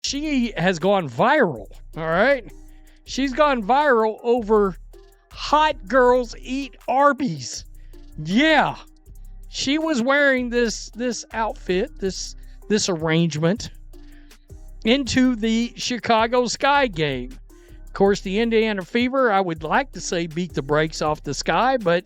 she has gone viral, all right? She's gone viral over hot girls eat Arby's. Yeah. She was wearing this outfit, this arrangement into the Chicago Sky game. Of course, the Indiana Fever, I would like to say, beat the brakes off the Sky, but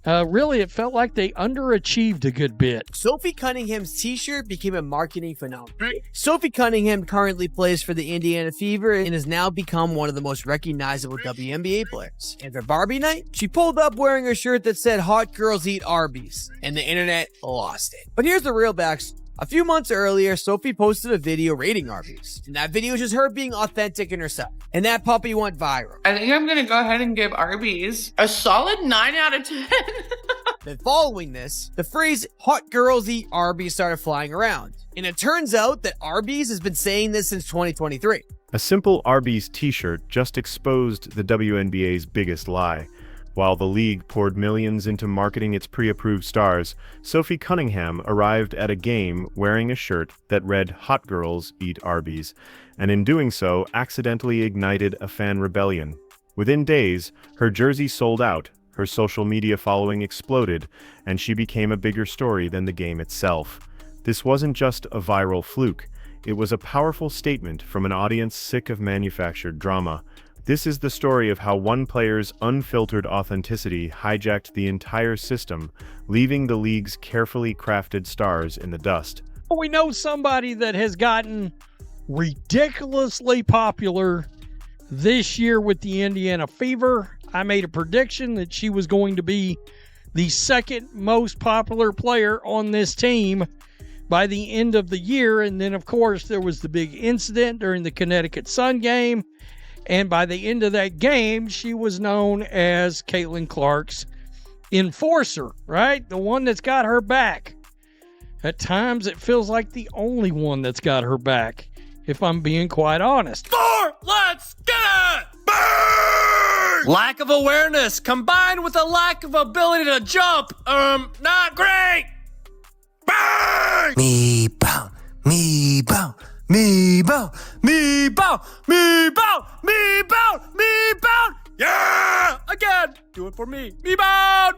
really it felt like they underachieved a good bit. Sophie Cunningham's t-shirt became a marketing phenomenon. Sophie Cunningham currently plays for the Indiana Fever and has now become one of the most recognizable WNBA players. And for Barbie night, she pulled up wearing a shirt that said "Hot Girls Eat Arby's," and the internet lost it. But here's the real backstory. A few months earlier, Sophie posted a video rating Arby's. And that video is just her being authentic in herself. And that puppy went viral. I think I'm gonna go ahead and give Arby's a solid 9 out of 10. Then following this, the phrase "hot girls eat Arby's" started flying around. And it turns out that Arby's has been saying this since 2023. A simple Arby's t-shirt just exposed the WNBA's biggest lie. While the league poured millions into marketing its pre-approved stars, Sophie Cunningham arrived at a game wearing a shirt that read "Hot Girls Eat Arby's," and in doing so, accidentally ignited a fan rebellion. Within days, her jersey sold out, her social media following exploded, and she became a bigger story than the game itself. This wasn't just a viral fluke, it was a powerful statement from an audience sick of manufactured drama. This is the story of how one player's unfiltered authenticity hijacked the entire system, leaving the league's carefully crafted stars in the dust. We know somebody that has gotten ridiculously popular this year with the Indiana Fever. I made a prediction that she was going to be the second most popular player on this team by the end of the year. And then, of course, there was the big incident during the Connecticut Sun game. And by the end of that game, she was known as Caitlin Clark's enforcer, right? The one that's got her back. At times, it feels like the only one that's got her back, if I'm being quite honest. Let's get it! Burn! Lack of awareness combined with a lack of ability to jump. Not great! Burn! Me bow, me bow. Me bow, me bow, me bow, me bow, me bow. Yeah! Again! Do it for me. Me bound!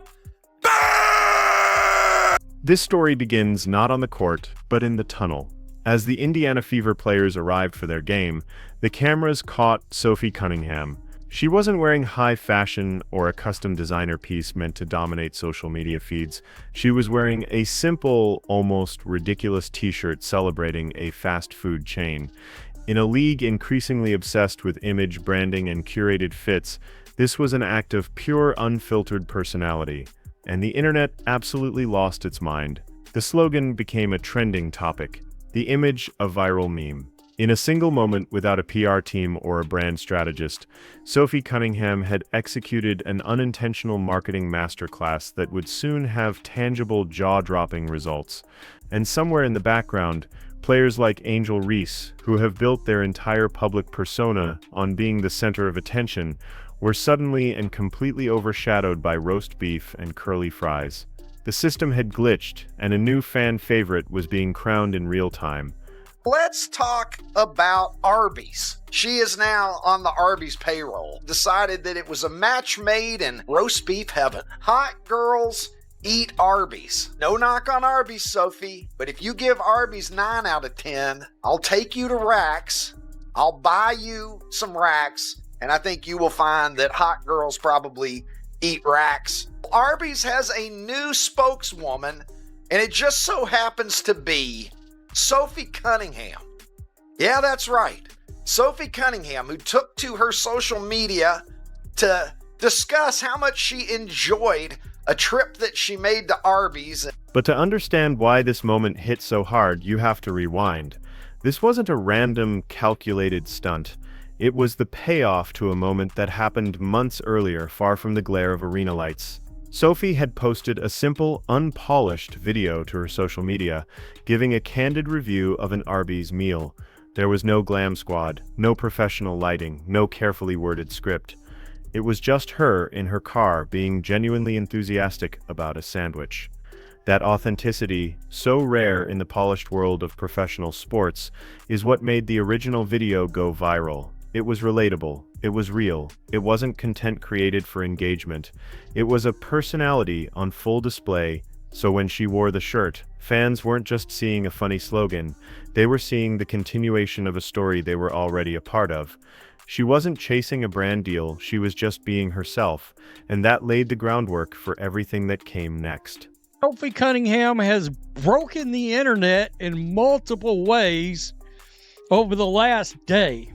Burn! This story begins not on the court, but in the tunnel. As the Indiana Fever players arrived for their game, the cameras caught Sophie Cunningham. She wasn't wearing high fashion or a custom designer piece meant to dominate social media feeds. She was wearing a simple, almost ridiculous t-shirt celebrating a fast food chain. In a league increasingly obsessed with image, branding, and curated fits, this was an act of pure, unfiltered personality. And the internet absolutely lost its mind. The slogan became a trending topic. The image, a viral meme. In a single moment, without a PR team or a brand strategist, Sophie Cunningham had executed an unintentional marketing masterclass that would soon have tangible, jaw-dropping results. And somewhere in the background, players like Angel Reese, who have built their entire public persona on being the center of attention, were suddenly and completely overshadowed by roast beef and curly fries. The system had glitched, and a new fan favorite was being crowned in real time. Let's talk about Arby's. She is now on the Arby's payroll. Decided that it was a match made in roast beef heaven. Hot girls eat Arby's. No knock on Arby's, Sophie, but if you give Arby's 9 out of 10, I'll take you to Racks. I'll buy you some Racks, and I think you will find that hot girls probably eat Racks. Arby's has a new spokeswoman, and it just so happens to be Sophie Cunningham. Yeah, that's right. Sophie Cunningham, who took to her social media to discuss how much she enjoyed a trip that she made to Arby's. But to understand why this moment hit so hard, you have to rewind. This wasn't a random, calculated stunt. It was the payoff to a moment that happened months earlier, far from the glare of arena lights. Sophie had posted a simple, unpolished video to her social media, giving a candid review of an Arby's meal. There was no glam squad, no professional lighting, no carefully worded script. It was just her in her car being genuinely enthusiastic about a sandwich. That authenticity, so rare in the polished world of professional sports, is what made the original video go viral. It was relatable. It was real. It wasn't content created for engagement. It was a personality on full display. So when she wore the shirt, fans weren't just seeing a funny slogan. They were seeing the continuation of a story they were already a part of. She wasn't chasing a brand deal, she was just being herself, and that laid the groundwork for everything that came next. Sophie Cunningham has broken the internet in multiple ways over the last day.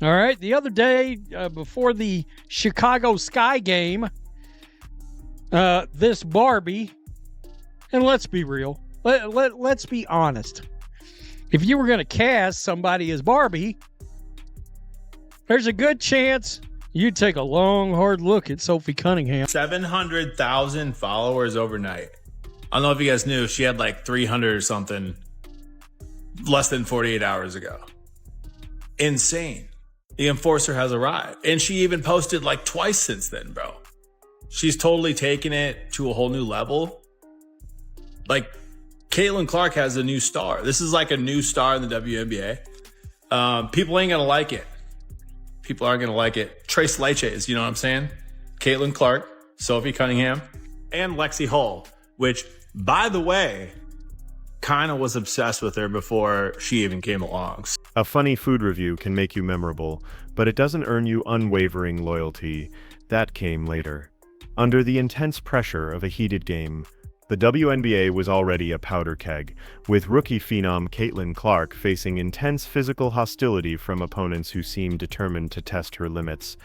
All right, the other day, before the Chicago Sky game, this Barbie, and let's be real, let's be honest. If you were going to cast somebody as Barbie, there's a good chance you'd take a long, hard look at Sophie Cunningham. 700,000 followers overnight. I don't know if you guys knew, she had like 300 or something less than 48 hours ago. Insane. The enforcer has arrived. And she even posted like twice since then, bro. She's totally taken it to a whole new level. Like, Caitlin Clark has a new star. This is like a new star in the WNBA. People ain't gonna like it. People aren't gonna like it. Trace Leches, you know what I'm saying? Caitlin Clark, Sophie Cunningham, and Lexi Hull, which, by the way, kind of was obsessed with her before she even came along. A funny food review can make you memorable, but it doesn't earn you unwavering loyalty. That came later. Under the intense pressure of a heated game, the WNBA was already a powder keg, with rookie phenom Caitlin Clark facing intense physical hostility from opponents who seemed determined to test her limits.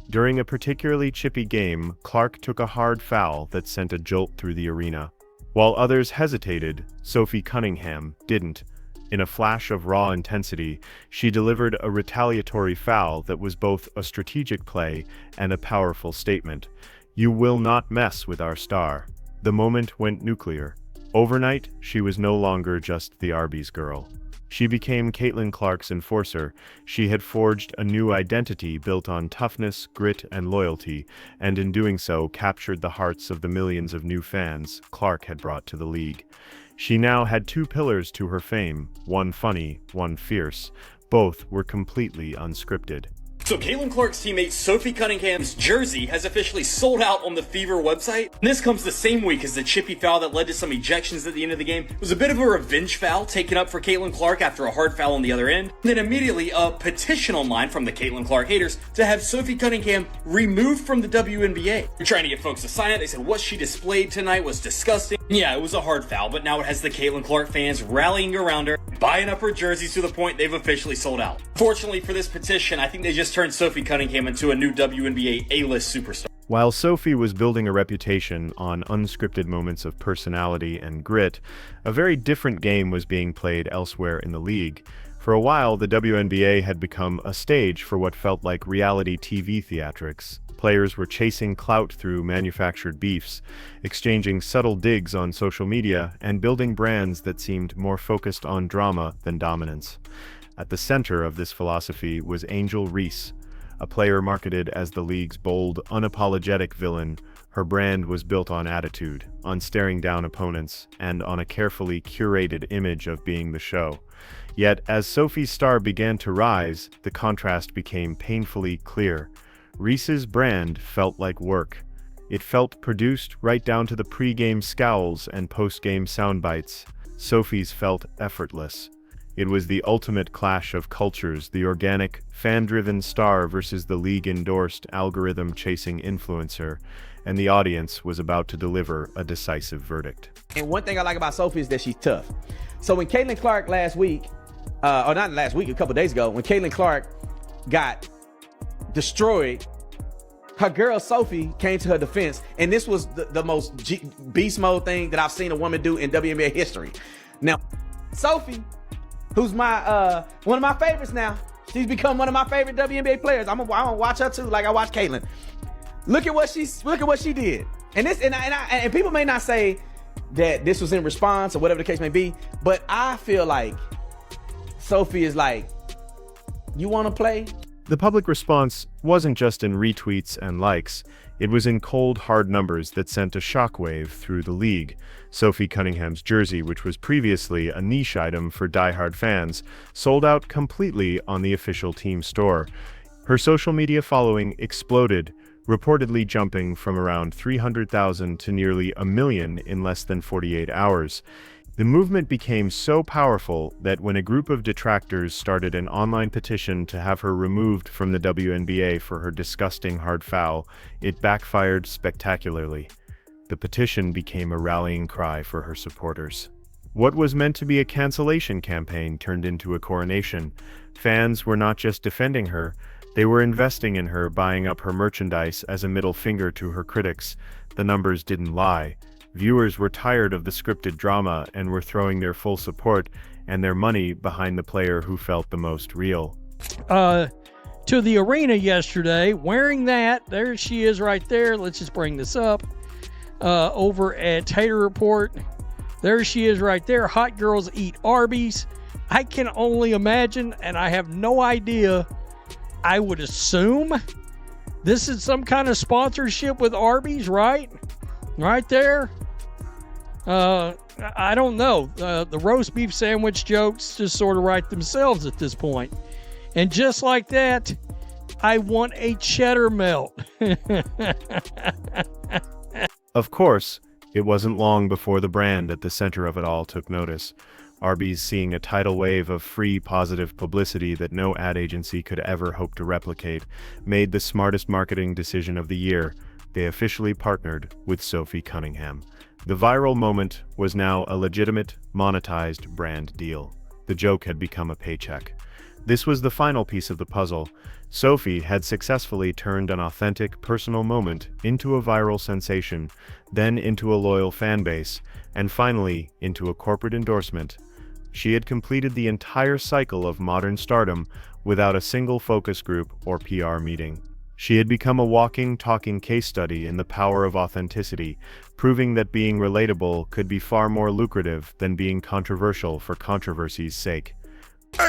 During a particularly chippy game, Clark took a hard foul that sent a jolt through the arena. While others hesitated, Sophie Cunningham didn't. In a flash of raw intensity, she delivered a retaliatory foul that was both a strategic play and a powerful statement. "You will not mess with our star." The moment went nuclear. Overnight, she was no longer just the Arby's girl. She became Caitlin Clark's enforcer. She had forged a new identity built on toughness, grit, and loyalty, and in doing so captured the hearts of the millions of new fans Clark had brought to the league. She now had two pillars to her fame, one funny, one fierce. Both were completely unscripted. So Caitlin Clark's teammate Sophie Cunningham's jersey has officially sold out on the Fever website. And this comes the same week as the chippy foul that led to some ejections at the end of the game. It was a bit of a revenge foul taken up for Caitlin Clark after a hard foul on the other end. And then immediately a petition online from the Caitlin Clark haters to have Sophie Cunningham removed from the WNBA. They're trying to get folks to sign it. They said what she displayed tonight was disgusting. Yeah, it was a hard foul, but now it has the Caitlin Clark fans rallying around her, buying up her jerseys to the point they've officially sold out. Fortunately for this petition, I think they just turned Sophie Cunningham into a new WNBA A-list superstar. While Sophie was building a reputation on unscripted moments of personality and grit, a very different game was being played elsewhere in the league. For a while, the WNBA had become a stage for what felt like reality TV theatrics. Players were chasing clout through manufactured beefs, exchanging subtle digs on social media, and building brands that seemed more focused on drama than dominance. At the center of this philosophy was Angel Reese, a player marketed as the league's bold, unapologetic villain. Her brand was built on attitude, on staring down opponents, and on a carefully curated image of being the show. Yet, as Sophie's star began to rise, the contrast became painfully clear. Reese's brand felt like work. It felt produced right down to the pre-game scowls and post-game soundbites. Sophie's felt effortless. It was the ultimate clash of cultures, the organic, fan-driven star versus the league-endorsed, algorithm-chasing influencer, and the audience was about to deliver a decisive verdict. And one thing I like about Sophie is that she's tough. So when Caitlin Clark last week, or not last week, a couple days ago, when Caitlin Clark got destroyed, her girl Sophie came to her defense, and this was the most beast mode thing that I've seen a woman do in WNBA history. Now, Sophie, who's my one of my favorites now, she's become one of my favorite WNBA players. I'm gonna watch her too, like I watch Caitlin. Look at what she did, and people may not say that this was in response or whatever the case may be, but I feel like Sophie is like, you want to play? The public response wasn't just in retweets and likes, It was in cold, hard numbers that sent a shockwave through the league. Sophie Cunningham's jersey, which was previously a niche item for diehard fans, sold out completely on the official team store. Her social media following exploded, reportedly jumping from around 300,000 to nearly 1 million in less than 48 hours. The movement became so powerful that when a group of detractors started an online petition to have her removed from the WNBA for her disgusting hard foul, it backfired spectacularly. The petition became a rallying cry for her supporters. What was meant to be a cancellation campaign turned into a coronation. Fans were not just defending her, they were investing in her, buying up her merchandise as a middle finger to her critics. The numbers didn't lie. Viewers were tired of the scripted drama and were throwing their full support and their money behind the player who felt the most real. To the arena yesterday, wearing that, there she is right there. Let's just bring this up. Over at Tater Report, there she is right there. Hot girls eat Arby's. I can only imagine, and I have no idea. I would assume this is some kind of sponsorship with Arby's, right? Right there. I don't know. The roast beef sandwich jokes just sort of write themselves at this point. And just like that, I want a cheddar melt. Of course, it wasn't long before the brand at the center of it all took notice. Arby's, seeing a tidal wave of free, positive publicity that no ad agency could ever hope to replicate, made the smartest marketing decision of the year. They officially partnered with Sophie Cunningham. The viral moment was now a legitimate, monetized brand deal. The joke had become a paycheck. This was the final piece of the puzzle. Sophie had successfully turned an authentic, personal moment into a viral sensation, then into a loyal fan base, and finally into a corporate endorsement. She had completed the entire cycle of modern stardom without a single focus group or PR meeting. She had become a walking, talking case study in the power of authenticity, proving that being relatable could be far more lucrative than being controversial for controversy's sake.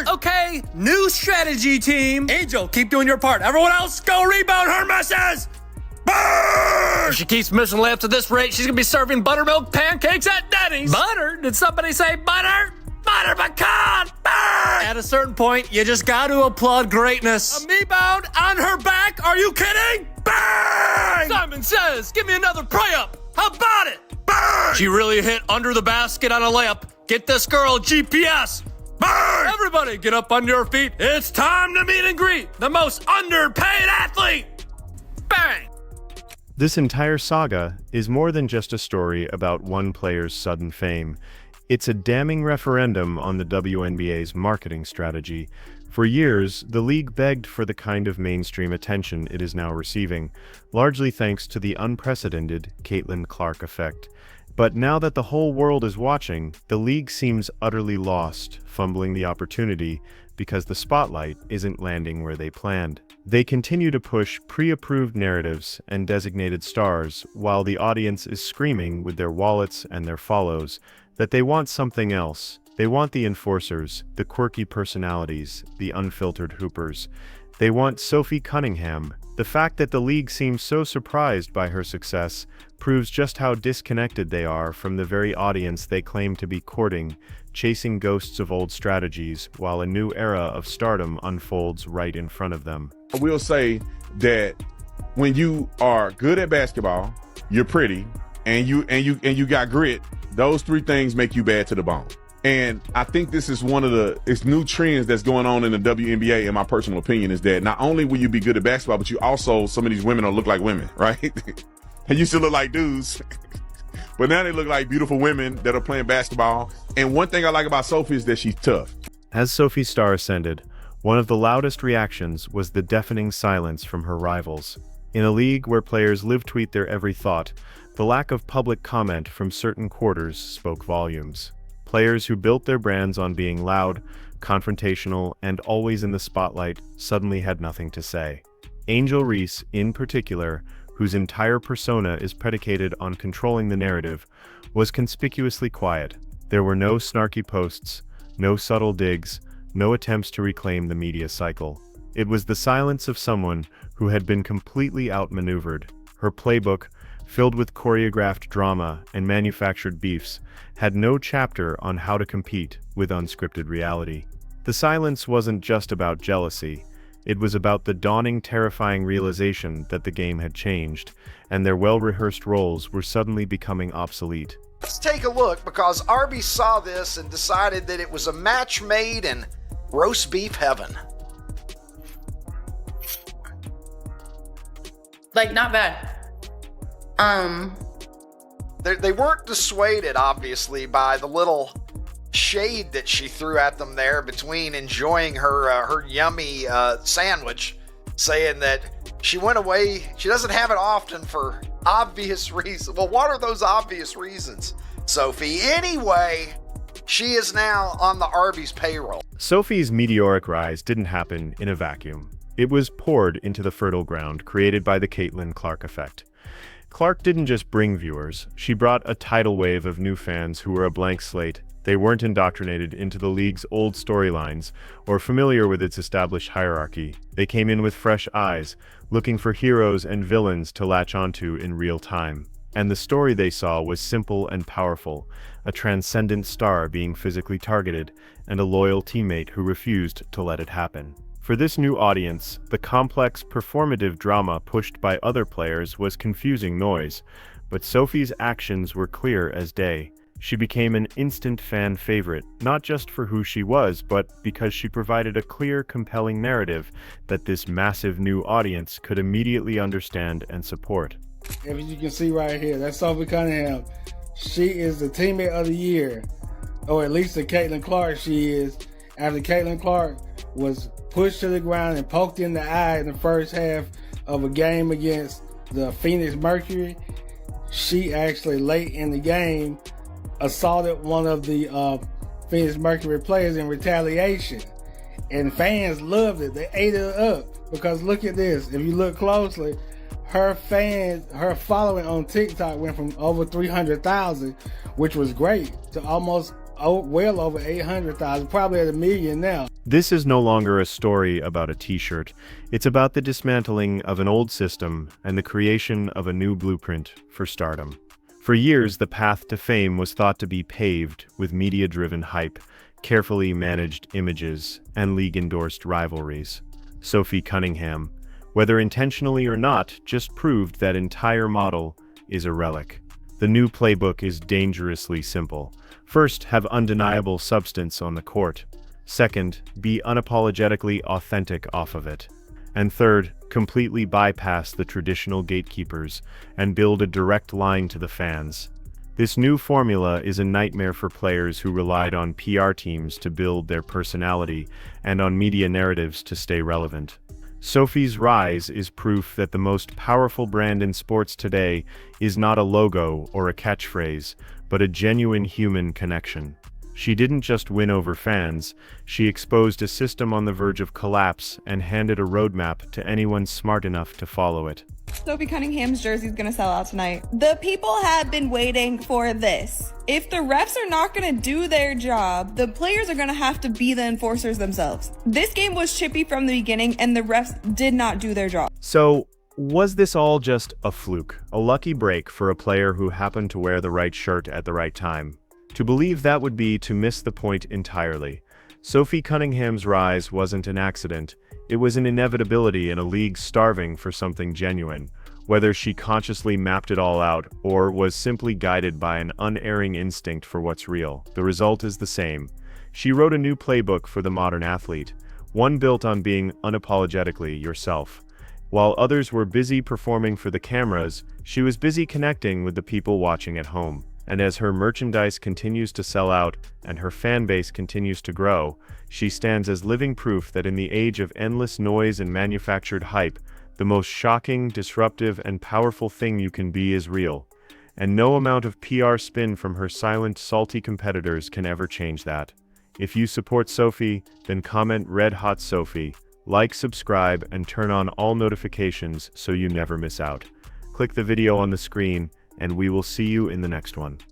Okay, new strategy, team. Angel, keep doing your part. Everyone else, go rebound her misses. If she keeps missing layups at this rate, she's gonna be serving buttermilk pancakes at Denny's. Butter? Did somebody say butter? Butter pecan! Burn! At a certain point, you just got to applaud greatness. A rebound on her back? Are you kidding? Bang! Simon says, give me another pray-up. How about it? Bang! She really hit under the basket on a layup. Get this girl GPS. Bang! Everybody get up on your feet. It's time to meet and greet the most underpaid athlete. Bang! This entire saga is more than just a story about one player's sudden fame. It's a damning referendum on the WNBA's marketing strategy. For years, the league begged for the kind of mainstream attention it is now receiving, largely thanks to the unprecedented Caitlin Clark effect. But now that the whole world is watching, the league seems utterly lost, fumbling the opportunity because the spotlight isn't landing where they planned. They continue to push pre-approved narratives and designated stars, while the audience is screaming with their wallets and their follows that they want something else. They want the enforcers, the quirky personalities, the unfiltered hoopers. They want Sophie Cunningham. The fact that the league seems so surprised by her success proves just how disconnected they are from the very audience they claim to be courting, chasing ghosts of old strategies while a new era of stardom unfolds right in front of them. I will say that when you are good at basketball, you're pretty, and you got grit, those three things make you bad to the bone. And I think this is one of it's new trends that's going on in the WNBA, in my personal opinion, is that not only will you be good at basketball, but you also, some of these women will look like women, right? They used to look like dudes, but now they look like beautiful women that are playing basketball. And one thing I like about Sophie is that she's tough. As Sophie's star ascended, one of the loudest reactions was the deafening silence from her rivals. In a league where players live tweet their every thought, the lack of public comment from certain quarters spoke volumes. Players who built their brands on being loud, confrontational, and always in the spotlight suddenly had nothing to say. Angel Reese, in particular, whose entire persona is predicated on controlling the narrative, was conspicuously quiet. There were no snarky posts, no subtle digs, no attempts to reclaim the media cycle. It was the silence of someone who had been completely outmaneuvered. Her playbook, filled with choreographed drama and manufactured beefs, had no chapter on how to compete with unscripted reality. The silence wasn't just about jealousy. It was about the dawning, terrifying realization that the game had changed, and their well-rehearsed roles were suddenly becoming obsolete. Let's take a look, because Arby saw this and decided that it was a match made in roast beef heaven. Like, not bad. They weren't dissuaded, obviously, by the little shade that she threw at them there between enjoying her yummy sandwich, saying that she went away, she doesn't have it often for obvious reasons. Well, what are those obvious reasons, Sophie? Anyway, she is now on the Arby's payroll. Sophie's meteoric rise didn't happen in a vacuum. It was poured into the fertile ground created by the Caitlin Clark effect. Clark didn't just bring viewers, she brought a tidal wave of new fans who were a blank slate. They weren't indoctrinated into the league's old storylines or familiar with its established hierarchy. They came in with fresh eyes, looking for heroes and villains to latch onto in real time. And the story they saw was simple and powerful, a transcendent star being physically targeted, and a loyal teammate who refused to let it happen. For this new audience, the complex, performative drama pushed by other players was confusing noise, but Sophie's actions were clear as day. She became an instant fan favorite, not just for who she was, but because she provided a clear, compelling narrative that this massive new audience could immediately understand and support. As you can see right here, that's Sophie Cunningham. She is the teammate of the year, or at least the Caitlin Clark she is. After Caitlin Clark was pushed to the ground and poked in the eye in the first half of a game against the Phoenix Mercury, she actually late in the game assaulted one of the Phoenix Mercury players in retaliation. And fans loved it. They ate it up, because look at this. If you look closely, her following on TikTok went from over 300,000, which was great, to almost well over 800,000, probably at 1 million now. This is no longer a story about a t-shirt. It's about the dismantling of an old system and the creation of a new blueprint for stardom. For years, the path to fame was thought to be paved with media-driven hype, carefully managed images, and league-endorsed rivalries. Sophie Cunningham, whether intentionally or not, just proved that entire model is a relic. The new playbook is dangerously simple. First, have undeniable substance on the court. Second, be unapologetically authentic off of it. And third, completely bypass the traditional gatekeepers and build a direct line to the fans. This new formula is a nightmare for players who relied on PR teams to build their personality and on media narratives to stay relevant. Sophie's rise is proof that the most powerful brand in sports today is not a logo or a catchphrase, but a genuine human connection. She didn't just win over fans, she exposed a system on the verge of collapse and handed a roadmap to anyone smart enough to follow it. Sophie Cunningham's jersey is going to sell out tonight. The people have been waiting for this. If the refs are not going to do their job, the players are going to have to be the enforcers themselves. This game was chippy from the beginning, and the refs did not do their job. So, was this all just a fluke, a lucky break for a player who happened to wear the right shirt at the right time? To believe that would be to miss the point entirely. Sophie Cunningham's rise wasn't an accident. It was an inevitability in a league starving for something genuine. Whether she consciously mapped it all out or was simply guided by an unerring instinct for what's real, the result is the same. She wrote a new playbook for the modern athlete, one built on being unapologetically yourself. While others were busy performing for the cameras, she was busy connecting with the people watching at home. And as her merchandise continues to sell out and her fan base continues to grow, she stands as living proof that in the age of endless noise and manufactured hype, the most shocking, disruptive, and powerful thing you can be is real. And no amount of PR spin from her silent, salty competitors can ever change that. If you support Sophie, then comment Red Hot Sophie, like, subscribe, and turn on all notifications so you never miss out. Click the video on the screen, and we will see you in the next one.